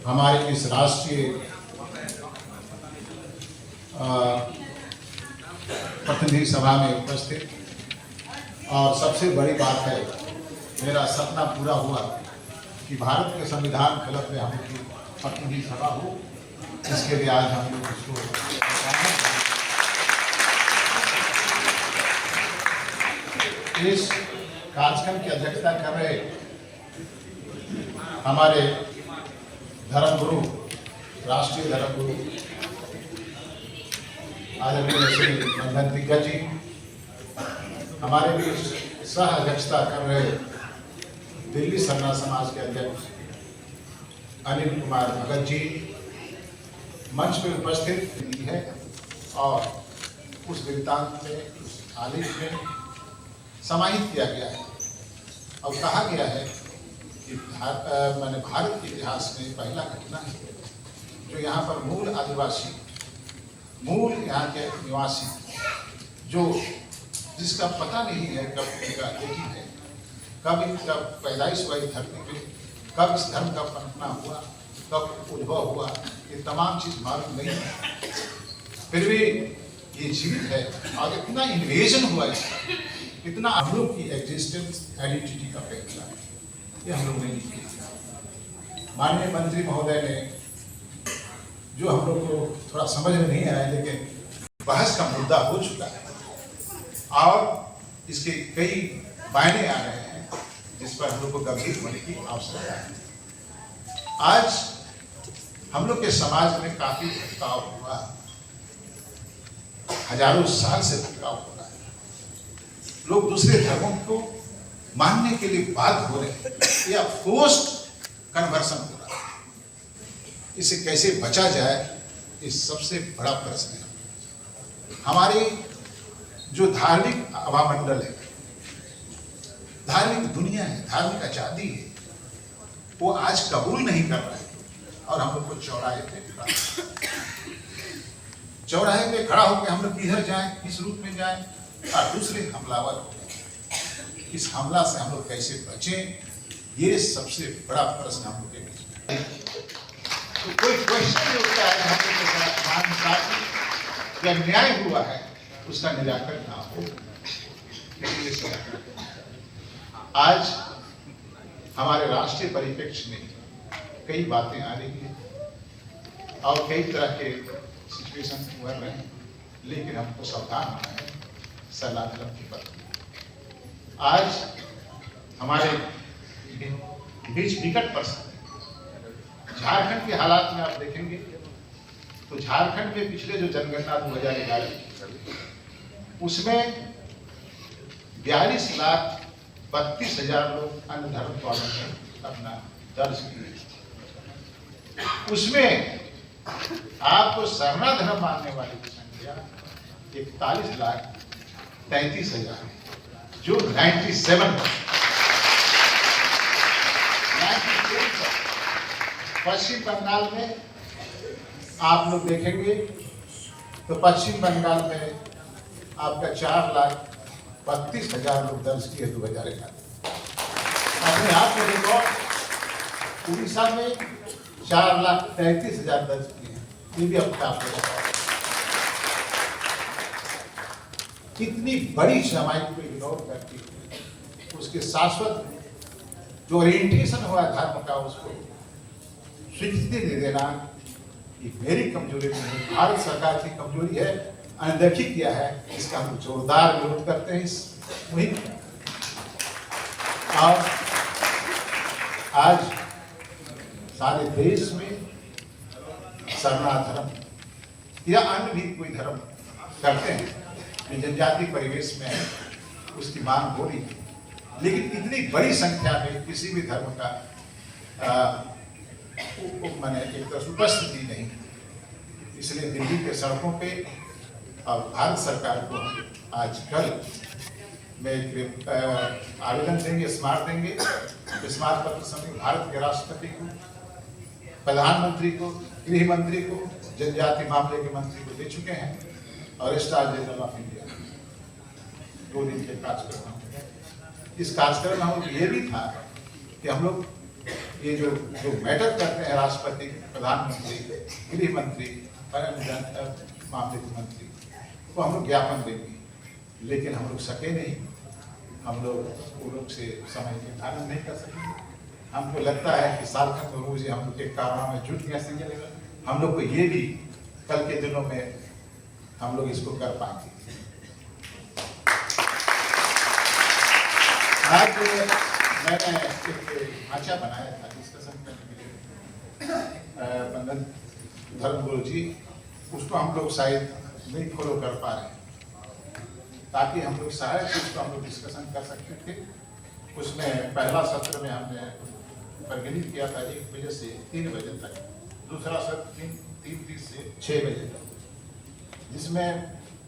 हमारे इस राष्ट्रीय प्रतिनिधि सभा में उपस्थित, और सबसे बड़ी बात है, मेरा सपना पूरा हुआ कि भारत के संविधान फलक में हम लोग की प्रतिनिधि सभा हो। इसके लिए आज हम लोग इसको इस कार्यक्रम की अध्यक्षता कर रहे हमारे धर्मगुरु, राष्ट्रीय धर्मगुरु आदरणीय श्री मंगन दिग्गज जी, हमारे भी सह अध्यक्षता कर रहे दिल्ली सरना समाज के अध्यक्ष अनिल कुमार भगत जी मंच पर उपस्थित है। और उस वृत्तांत में, उस आलेख में समाहित किया गया है और कहा गया है कि भारत के इतिहास में पहला घटना है जो यहाँ पर मूल आदिवासी, मूल यहाँ के निवासी, जो जिसका पता नहीं है कब उनका देखी है, कब इनका पैदाइश हुआ धरती पे, कब इस धर्म का पनपना हुआ, कब उद्भव हुआ, ये तमाम चीज मालूम नहीं है। फिर भी ये जीवित है और इतना इन्वेजन हुआ इसका, इतना हम लोग की एग्जिस्टेंस आइडेंटिटी का फैसला है, ये हम लोग ने नहीं किया। माननीय मंत्री महोदय ने, जो हम लोग को थोड़ा समझ में नहीं आया, लेकिन बहस का मुद्दा हो चुका है और इसके कई मायने आ रहे हैं जिस पर हम लोग को गंभीर होने की आवश्यकता है। आज हम लोग के समाज में काफी भटकाव हुआ, हजारों साल से भटकाव हो रहा है, लोग दूसरे धर्मों को मानने के लिए बाध्य हो रहे हैं या फोर्स्ड कन्वर्सन हो रहा है। इसे कैसे बचा जाए, इस सबसे बड़ा प्रश्न है। हमारी जो धार्मिक अभामंडल है, धार्मिक दुनिया है, धार्मिक आजादी है, वो आज कबूल नहीं कर रहा है और हम लोग को चौराहे पे खड़ा होकर हम लोग किधर जाएं, किस रूप में जाएं, और दूसरे हमलावर हो गए। इस हमला से हम लोग कैसे बचें, ये सबसे बड़ा प्रश्न हम लोग के बीच में है। तो कोई क्वेश्चन जो होता है हम लोग के साथ या न्याय हुआ है, उसका निराकरण ना हो, इसलिए आज हमारे राष्ट्रीय परिप्रेक्ष्य में कई बातें आ रही हैं और कई तरह के सिचुएशन हुए रहे हैं, लेकिन हमको सावधान होना है। सलाह की बात आज हमारे बीच विकट प्रश्न, झारखंड के हालात में आप देखेंगे तो झारखंड में पिछले जो जनगणना 2011 उसमें 42,32,000 लोग अन्य धर्म पालन में अपना दर्ज किए। उसमें आपको सरना धर्म मानने वाले की संख्या 41,33,000, जो 97। पश्चिम बंगाल में आप लोग देखेंगे तो पश्चिम बंगाल में आपका 4,32,000 लोग दर्ज किए 2011। अपने आप में देखो, उड़ीसा में 4,33,000 दर्ज किए हैं, ये भी अपने आप में कितनी बड़ी समाज को इग्नोर करती है। उसके शाश्वत जो ओरिएंटेशन हुआ धर्म का, उसको स्वीकृति दे देना, ये मेरी कमजोरी नहीं है, भारत सरकार की कमजोरी है, अनदेखी किया है। इसका हम जोरदार विरोध करते हैं इस मुहिम। और आज सारे देश में सरना धर्म या अन्य भी कोई धर्म करते हैं, जनजाति परिवेश में है, उसकी मांग हो रही है, लेकिन इतनी बड़ी संख्या में किसी भी धर्म का माने एक तरह उपस्थिति नहीं। इसलिए दिल्ली के सड़कों पे और भारत सरकार को आज कल में आवेदन देंगे, स्मारक देंगे, स्मारक पत्र समेत भारत के राष्ट्रपति को, प्रधानमंत्री को, गृह मंत्री को, जनजाति मामले के मंत्री को दे चुके हैं और रजिस्ट्रार जनरल ऑफ इंडिया 2 दिन के कार्यक्रम। इस कार्यक्रम में हम लोग ये भी था कि हम लोग ये जो मैटर करते हैं राष्ट्रपति, प्रधानमंत्री, गृह मंत्री, मामले के मंत्री, वो हम लोग ज्ञापन देंगे, लेकिन हम लोग सके नहीं, हम लोग वो लोग से समय निर्धारण नहीं कर सकेंगे। हमको लगता है कि साल खत्म रोज हम लोग के कारणों में जुट गया चलेगा, हम लोग को ये भी कल के दिनों में हम लोग इसको कर पाएंगे। आज मैंने एक ढांचा बनाया था डिस्कशन करने के लिए, बंधन धर्मगुरु जी, उसको हम लोग शायद नहीं फॉलो कर पा रहे हैं, ताकि हम लोग सारे चीज को हम लोग डिस्कशन कर सकते थे। उसमें पहला सत्र में हमने परिगणित किया था 1 बजे से 3 बजे तक, दूसरा सत्र 3:30 से 6 बजे तक, जिसमें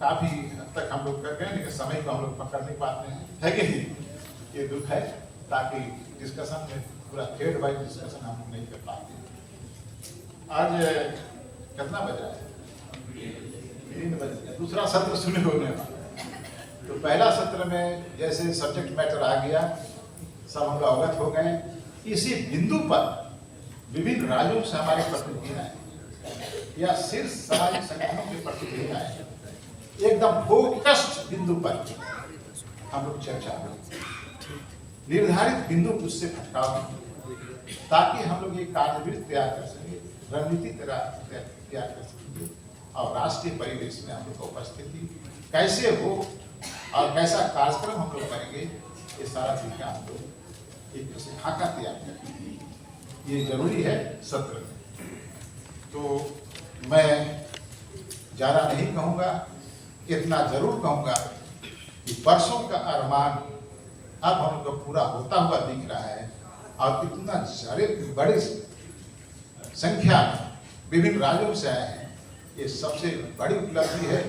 काफी हद तक हम लोग कर गए, लेकिन समय को हम लोग पकड़ नहीं पाते हैं, है कि नहीं? ये दुख है, ताकि डिस्कशन में पूरा थ्रेड वाइज डिस्कशन हम लोग नहीं कर पाते। आज कितना बज रहा है? 3 बजे दूसरा सत्र शुरू होने वाला। तो पहला सत्र में जैसे सब्जेक्ट मैटर आ गया, सब हम लोग अवगत हो गए। इसी बिंदु पर विभिन्न राज्यों से हमारे प्रतिनिधियां या शीर्ष सामाजिक संगठनों के प्रतिनिधियां एकदम फोकस्ड बिंदु पर हम लोग चर्चा करें, निर्धारित बिंदु उससे भटकाव, ताकि हम लोग ये कार्यवृत्त तैयार कर सकें, रणनीति तैयार कर सकेंगे, और राष्ट्रीय परिवेश में हम लोग का उपस्थिति कैसे हो और कैसा कार्यक्रम हम लोग करेंगे, ये सारा चीज हम लोग एक से खाका तैयार करेंगे। ये जरूरी है सत्र में। तो मैं ज्यादा नहीं कहूँगा, इतना जरूर कहूँगा कि वर्षों का अरमान अब हम लोग को पूरा होता हुआ दिख रहा है, और इतना बड़ी संख्या में विभिन्न राज्यों से आए हैं, ये सबसे बड़ी उपलब्धि है।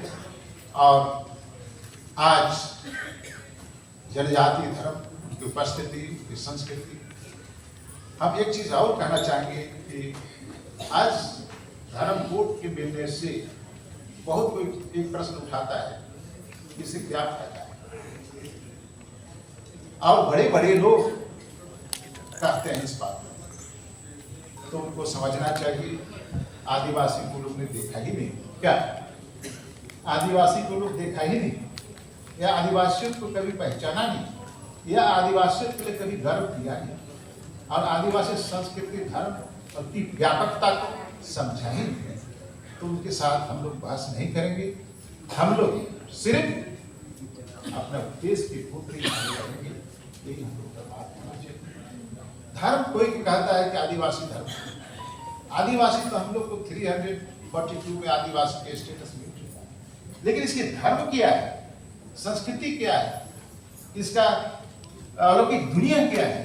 और आज जनजातीय धर्म की उपस्थिति, की संस्कृति, हम एक चीज और कहना चाहेंगे कि आज धर्म कोड के मिलने से बहुत कोई एक प्रश्न उठाता है, इसे क्या फायदा है, और बड़े बड़े लोग कहते हैं इस बात में, तो उनको समझना चाहिए आदिवासी को लोग ने देखा ही नहीं क्या? आदिवासी को लोग देखा ही नहीं, या आदिवासियों को कभी पहचाना नहीं, या आदिवासियों के लिए कभी गर्व किया नहीं, और आदिवासी संस्कृति, धर्म और की व्यापकता को समझा ही नहीं। तो उनके साथ हम लोग बहस नहीं करेंगे, हम लोग सिर्फ अपने देश की पुत्री करेंगे, यही हम लोग का बात होना चाहिए। धर्म कोई कहता है कि आदिवासी धर्म, आदिवासी तो हम लोग को 342 में आदिवासी के स्टेटस मिल चुका है, लेकिन इसकी धर्म क्या है, संस्कृति क्या है, इसका अलौकिक दुनिया क्या है,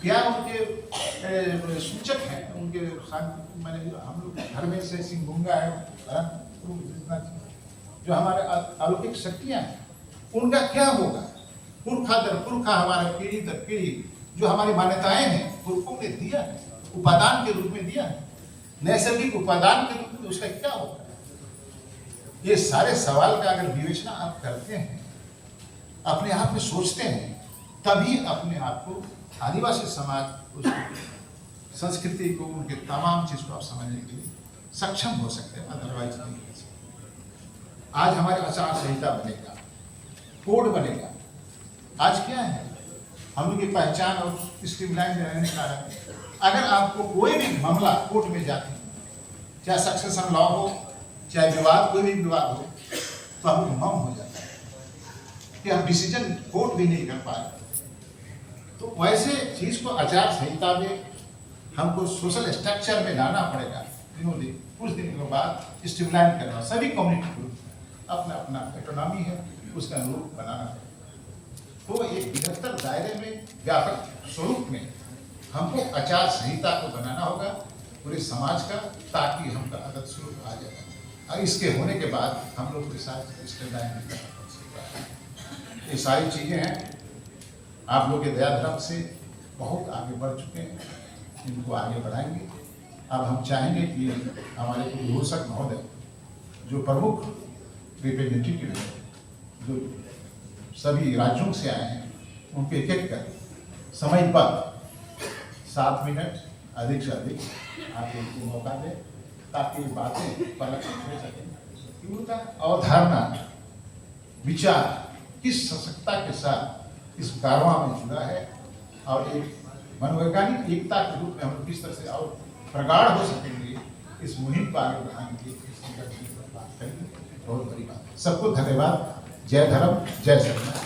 क्या उनके सूचक हैं, उनके मैंने हम लोग घर में से सिंगुंगा है, जो हमारे अलौकिक शक्तियां हैं, उनका क्या होगा? पुरखा दर पुरखा, हमारा पीढ़ी दर पीढ़ी जो हमारी मान्यताएं हैं, पुरखों ने दिया है, उपादान के रूप में दिया है, नैसर्गिक उपादान के रूप में, उसका क्या होगा? ये सारे सवाल का अगर विवेचना आप करते हैं, अपने आप में सोचते हैं, तभी अपने आप को आदिवासी समाज, उस संस्कृति को, उनके तमाम चीज को आप समझने के लिए सक्षम हो सकते हैं, अदरवाइज नहीं हो सकते। आज हमारे आचार संहिता बनेगा, कोड बनेगा। आज क्या है, हम लोग की पहचान और स्ट्रीमलाइन रहने का है। अगर आपको कोई भी मामला कोर्ट में जाती है, चाहे सक्सेशन लॉ हो, चाहे विवाद, कोई भी विवाद हो, तो हम लोग मौन हो जाता है कि हम डिसीजन कोर्ट भी नहीं कर पा रहे। तो वैसे चीज को आचार संहिता में हमको सोशल स्ट्रक्चर में लाना पड़ेगा। कुछ दिन के बाद स्ट्रीमलाइन करना, सभी कम्युनिटी ग्रुप अपना अपना ऑटोनॉमी है, उसका अनुरूप बनाना है। तो एक बृहत्तर दायरे में, व्यापक स्वरूप में हमको आचार संहिता को बनाना होगा पूरे समाज का, ताकि हमका आदत स्वरूप आ जाए, और इसके होने के बाद हम लोग के साथ स्ट्रीमलाइन कर सकते हैं। ये सारी चीजें हैं, आप लोग के दया धर्म से बहुत आगे बढ़ चुके हैं, इनको आगे बढ़ाएंगे। अब हम चाहेंगे कि हमारे कुलघोषक महोदय, जो प्रमुख रिप्रेजेंटेटिव हैं, जो सभी राज्यों से आए हैं, उनके एक एक कर समय पर 7 मिनट अधिक से अधिक आप इनको मौका दें ताकि बातें पलक हो सकें। उनका अवधारणा विचार किस सशक्तता के साथ इस कारवां में जुड़ा है और एक मनोवैज्ञानिक एकता के रूप में हम किस तरह से और प्रगाढ़ हो सकेंगे, इस मुहिम को आगे बढ़ाने के लिए बात करेंगे। बहुत बड़ी बात है। सबको धन्यवाद। जय धर्म, जय शर्मा।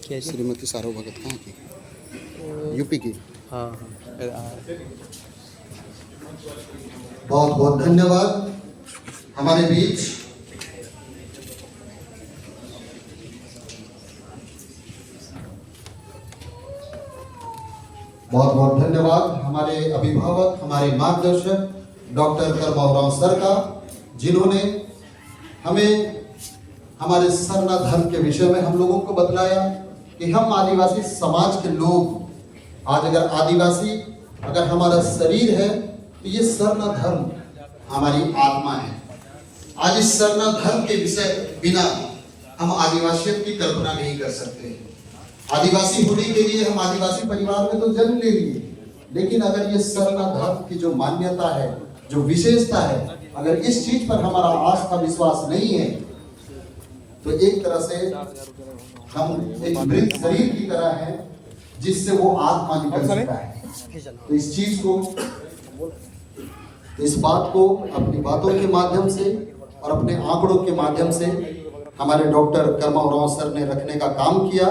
क्या श्रीमती सारो भगत कहाँ की? यूपी की। हाँ। बहुत बहुत धन्यवाद। हमारे बीच बहुत बहुत धन्यवाद हमारे अभिभावक, हमारे मार्गदर्शक डॉक्टर करमाराव सर का, जिन्होंने हमें हमारे सरना धर्म के विषय में हम लोगों को बतलाया कि हम आदिवासी समाज के लोग, आज अगर आदिवासी अगर हमारा शरीर है तो ये सरना धर्म हमारी आत्मा है। आज इस सरना धर्म के विषय बिना हम आदिवासियत की कल्पना नहीं कर सकते। आदिवासी होने के लिए हम आदिवासी परिवार में तो जन्म ले लिए, लेकिन अगर ये सरना धर्म की जो मान्यता है, जो विशेषता है, अगर इस चीज पर हमारा आस्था विश्वास नहीं है तो एक तरह से हम एक मृत शरीर की तरह है जिससे वो आत्मा निकल सकता है। तो इस चीज को, इस बात को अपनी बातों के माध्यम से और अपने आंकड़ों के माध्यम से हमारे डॉक्टर करमाराव सर ने रखने का काम किया।